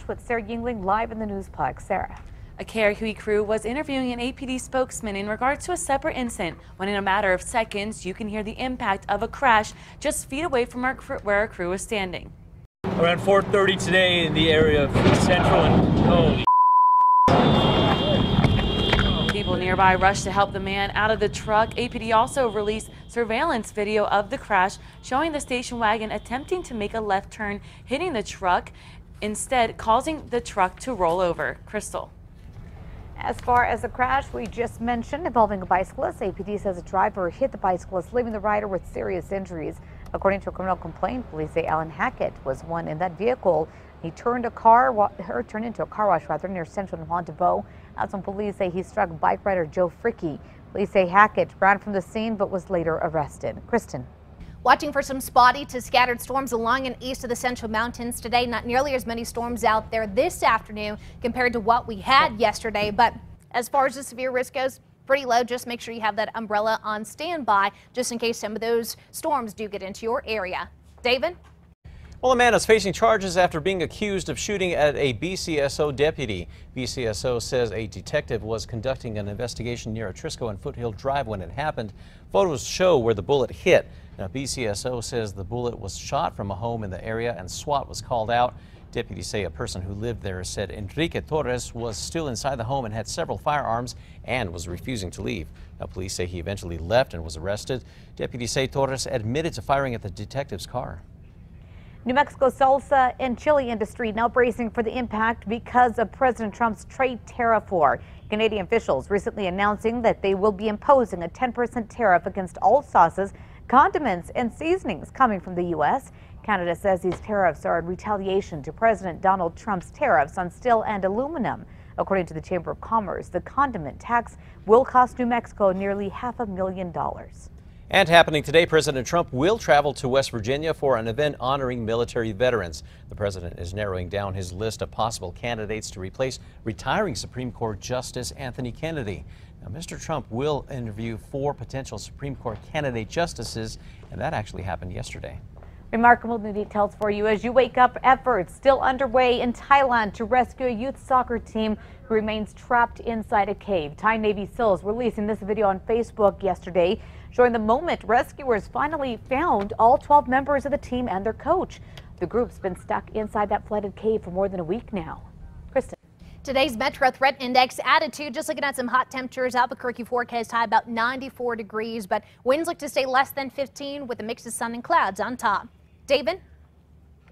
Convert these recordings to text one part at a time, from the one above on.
with Sarah Yingling live in the Newsplex. Sarah. A KRQE crew was interviewing an APD spokesman in regards to a separate incident when in a matter of seconds you can hear the impact of a crash just feet away from where our crew was standing. Around 4:30 today in the area of Central and People nearby rushed to help the man out of the truck. APD also released surveillance video of the crash showing the station wagon attempting to make a left turn, hitting the truck, instead causing the truck to roll over. Crystal. As far as the crash we just mentioned involving a bicyclist, APD says a driver hit the bicyclist, leaving the rider with serious injuries. According to a criminal complaint, police say Alan Hackett was one in that vehicle. He turned into a car wash near Central and Montebo. That's when police say he struck bike rider Joe Fricky. Police say Hackett ran from the scene but was later arrested. Kristen. Watching for some spotty to scattered storms along and east of the Central Mountains today. Not nearly as many storms out there this afternoon compared to what we had yesterday. But as far as the severe risk goes, pretty low. Just make sure you have that umbrella on standby just in case some of those storms do get into your area. David? Well, a man is facing charges after being accused of shooting at a BCSO deputy. BCSO says a detective was conducting an investigation near Atrisco and Foothill Drive when it happened. Photos show where the bullet hit. Now, BCSO says the bullet was shot from a home in the area and SWAT was called out. Deputies say a person who lived there said Enrique Torres was still inside the home and had several firearms and was refusing to leave. Now, police say he eventually left and was arrested. Deputies say Torres admitted to firing at the detective's car. New Mexico's salsa and chili industry now bracing for the impact because of President Trump's trade tariff war. Canadian officials recently announcing that they will be imposing a 10% tariff against all sauces, condiments, and seasonings coming from the U.S. Canada says these tariffs are in retaliation to President Donald Trump's tariffs on steel and aluminum. According to the Chamber of Commerce, the condiment tax will cost New Mexico nearly $500,000. And happening today, President Trump will travel to West Virginia for an event honoring military veterans. The president is narrowing down his list of possible candidates to replace retiring Supreme Court Justice Anthony Kennedy. Now, Mr. Trump will interview 4 potential Supreme Court candidate justices, and that actually happened yesterday. Remarkable new details for you as you wake up. Efforts still underway in Thailand to rescue a youth soccer team who remains trapped inside a cave. Thai Navy SEALs releasing this video on Facebook yesterday, showing the moment rescuers finally found all 12 members of the team and their coach. The group's been stuck inside that flooded cave for more than a week now. Kristen. Today's Metro Threat Index attitude, just looking at some hot temperatures. Albuquerque forecast high about 94 degrees, but winds look to stay less than 15 with a mix of sun and clouds on top. David?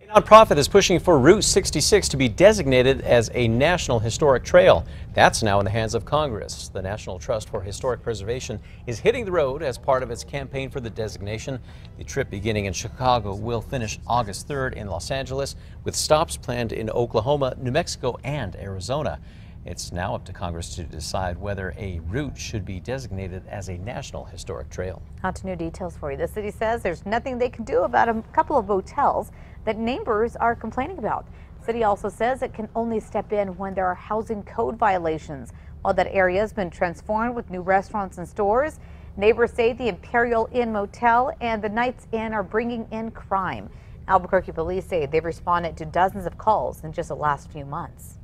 A nonprofit is pushing for Route 66 to be designated as a National Historic Trail. That's now in the hands of Congress. The National Trust for Historic Preservation is hitting the road as part of its campaign for the designation. The trip beginning in Chicago will finish August 3rd in Los Angeles, with stops planned in Oklahoma, New Mexico, and Arizona. It's now up to Congress to decide whether a route should be designated as a National Historic Trail. On to new details for you. The city says there's nothing they can do about a couple of hotels that neighbors are complaining about. The city also says it can only step in when there are housing code violations. While that area has been transformed with new restaurants and stores, neighbors say the Imperial Inn Motel and the Knights Inn are bringing in crime. Albuquerque police say they've responded to dozens of calls in just the last few months.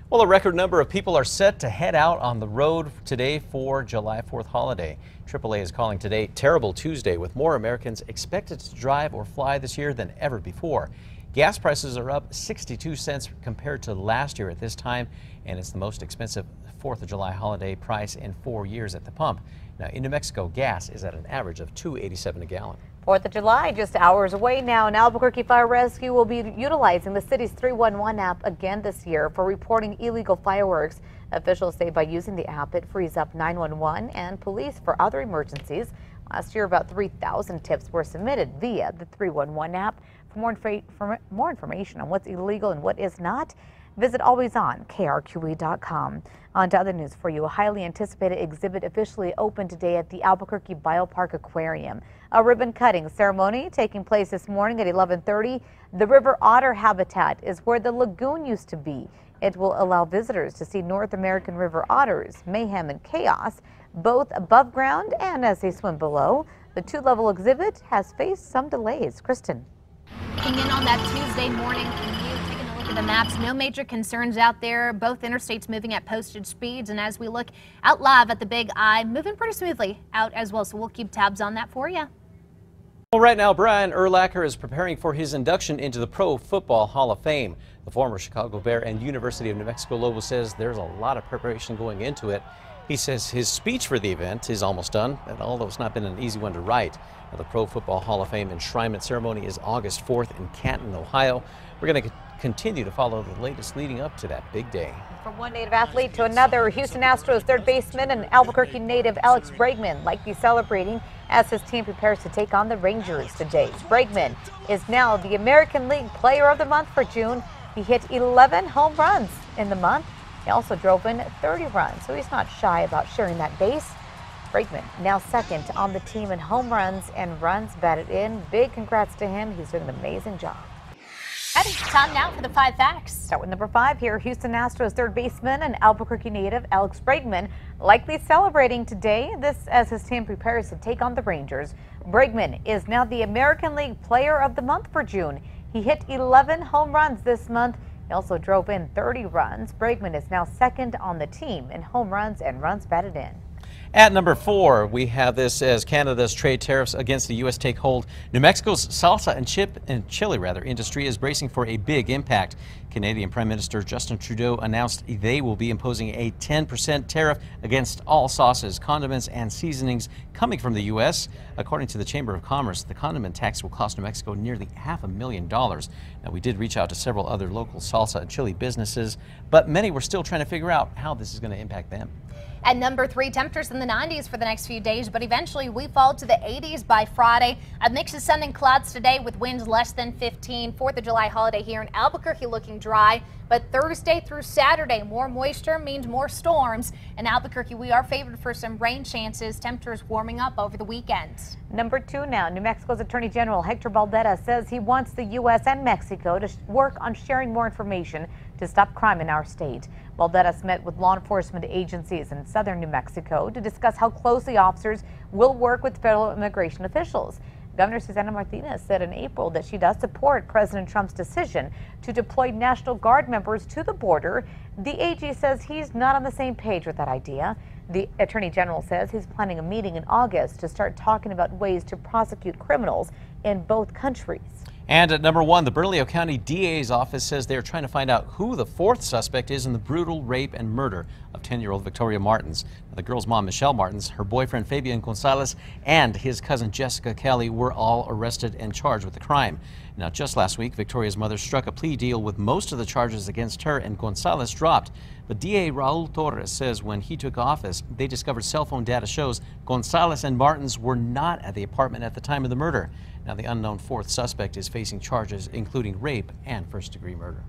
Well, a record number of people are set to head out on the road today for July 4th holiday. AAA is calling today Terrible Tuesday, with more Americans expected to drive or fly this year than ever before. Gas prices are up 62 cents compared to last year at this time, and it's the most expensive 4th of July holiday price in 4 years at the pump. Now, in New Mexico, gas is at an average of $2.87 a gallon. 4th of July, just hours away now, and Albuquerque Fire Rescue will be utilizing the city's 311 app again this year for reporting illegal fireworks. Officials say by using the app, it frees up 911 and police for other emergencies. Last year, about 3,000 tips were submitted via the 311 app. For more information on what's illegal and what is not, visit alwayson.krqe.com. On to other news for you. A highly anticipated exhibit officially opened today at the Albuquerque Biopark Aquarium. A ribbon cutting ceremony taking place this morning at 11:30. The river otter habitat is where the lagoon used to be. It will allow visitors to see North American river otters, mayhem and chaos, both above ground and as they swim below. The 2-level exhibit has faced some delays. Kristen. Looking in on that Tuesday morning, taking a look to the maps. No major concerns out there. Both interstates moving at posted speeds. And as we look out live at the Big I, moving pretty smoothly out as well. So we'll keep tabs on that for you. Well, right now, Brian Urlacher is preparing for his induction into the Pro Football Hall of Fame. The former Chicago Bear and University of New Mexico Lobo says there's a lot of preparation going into it. He says his speech for the event is almost done, and although it's not been an easy one to write. Now, the Pro Football Hall of Fame enshrinement ceremony is August 4th in Canton, Ohio. We're going to continue to follow the latest leading up to that big day. From one Native athlete to another, Houston Astros third baseman and Albuquerque native Alex Bregman likely celebrating as his team prepares to take on the Rangers today. Bregman is now the American League Player of the Month for June. He hit 11 home runs in the month. He also drove in 30 runs, so he's not shy about sharing that base. Bregman now second on the team in home runs and runs batted in. Big congrats to him. He's doing an amazing job. Time now for the 5 facts. Start with number 5 here. Houston Astros third baseman and Albuquerque native Alex Bregman likely celebrating today. This as his team prepares to take on the Rangers. Bregman is now the American League Player of the Month for June. He hit 11 home runs this month. He also drove in 30 runs. Bregman is now second on the team in home runs and runs batted in. At number 4, we have this as Canada's trade tariffs against the U.S. take hold. New Mexico's salsa and chili industry is bracing for a big impact. Canadian Prime Minister Justin Trudeau announced they will be imposing a 10% tariff against all sauces, condiments, and seasonings coming from the U.S. According to the Chamber of Commerce, the condiment tax will cost New Mexico nearly $500,000. Now, we did reach out to several other local salsa and chili businesses, but many were still trying to figure out how this is going to impact them. At number 3, temperatures in the 90s for the next few days, but eventually we fall to the 80s by Friday. A mix of sun and clouds today with winds less than 15. 4th of July holiday here in Albuquerque looking dry, but Thursday through Saturday, more moisture means more storms. In Albuquerque, we are favored for some rain chances. Temperatures warming up over the weekend. Number 2 now. New Mexico's Attorney General Hector Valdez says he wants the U.S. and Mexico to work on sharing more information to stop crime in our state. Valdez met with law enforcement agencies in southern New Mexico to discuss how closely officers will work with federal immigration officials. Governor Susana Martinez said in April that she does support President Trump's decision to deploy National Guard members to the border. The AG says he's not on the same page with that idea. The Attorney General says he's planning a meeting in August to start talking about ways to prosecute criminals in both countries. And at number 1, the Bernalillo County DA's office says they're trying to find out who the 4th suspect is in the brutal rape and murder of 10-year-old Victoria Martens. Now, the girl's mom, Michelle Martens, her boyfriend Fabian Gonzalez, and his cousin Jessica Kelly were all arrested and charged with the crime. Now, just last week, Victoria's mother struck a plea deal with most of the charges against her, and Gonzalez dropped. But DA Raul Torres says when he took office, they discovered cell phone data shows Gonzalez and Martens were not at the apartment at the time of the murder. Now, the unknown 4th suspect is facing charges including rape and first-degree murder.